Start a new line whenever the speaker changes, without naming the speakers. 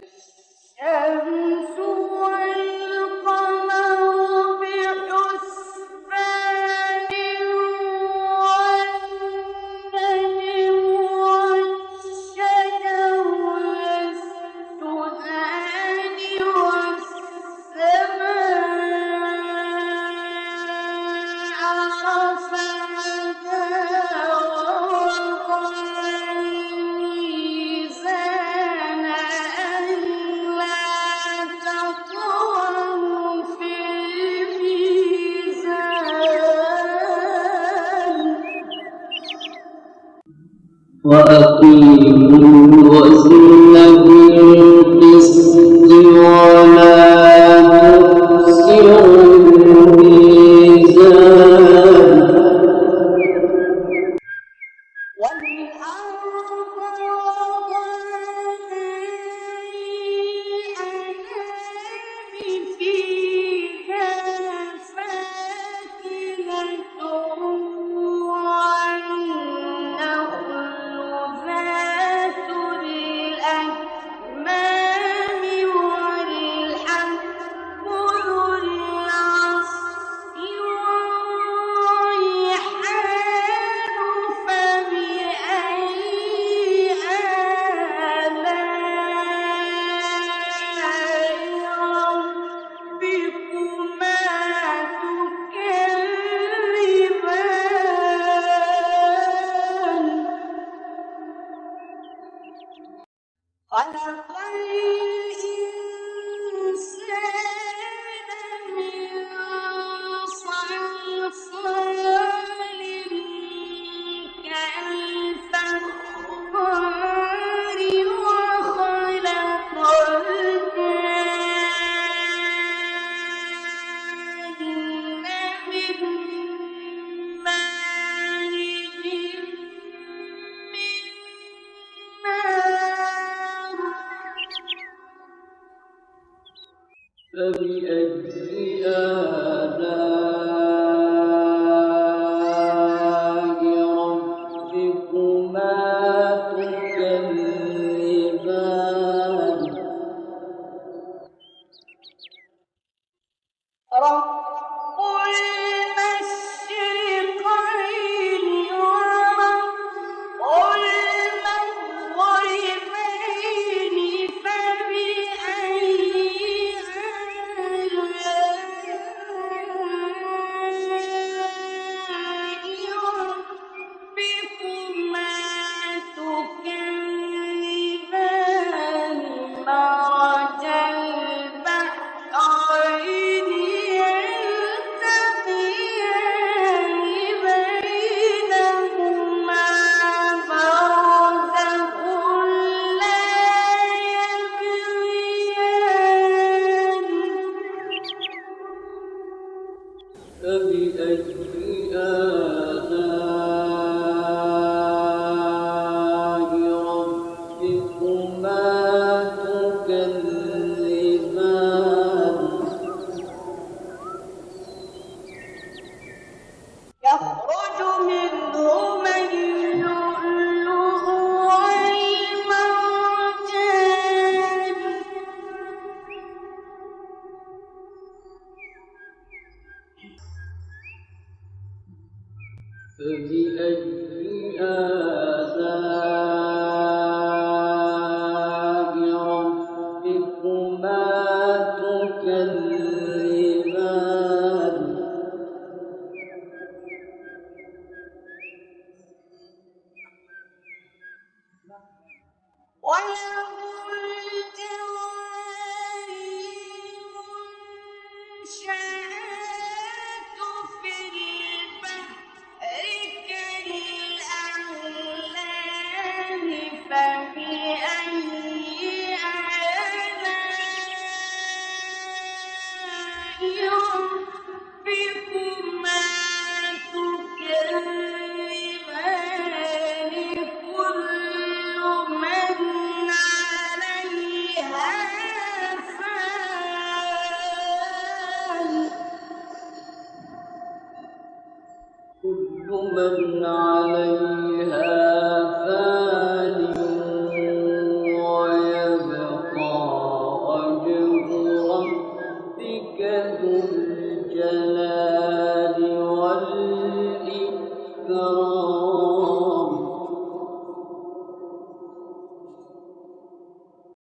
الشمس والقمر بحسبان والنجم والشجر يسجدان والسماء رفعها ووضع الميزان ألا تطغوا في الميزان
وأقيموا الوزن بالقسط ولا تخسروا الميزان
والأرض وضعها للأنام فيها فاكهة والنخل ذات الأكمام والحب ذو العصف والريحان فبأي آلاء ربكما تكذبان خلق الإنسان من صلصال كالفخار وخلق الجان من مارج من نار
فبأي آلاء ربكما تكذبان
رب المشرقين ورب المغربين فبأي آلاء ربكما تكذبان مرج البحرين يلتقيان بينهما برزخ لا يبغيان
فبأي آلاء ربكما تكذبان
يخرج منهما اللؤلؤ والمرجان
فبأي آلاء ربكما تكذبان
وله الجوار المنشآت في البحر كالأعلام فبأي آلاء ربكما تكذبان كل من عليها فان
كل من عليها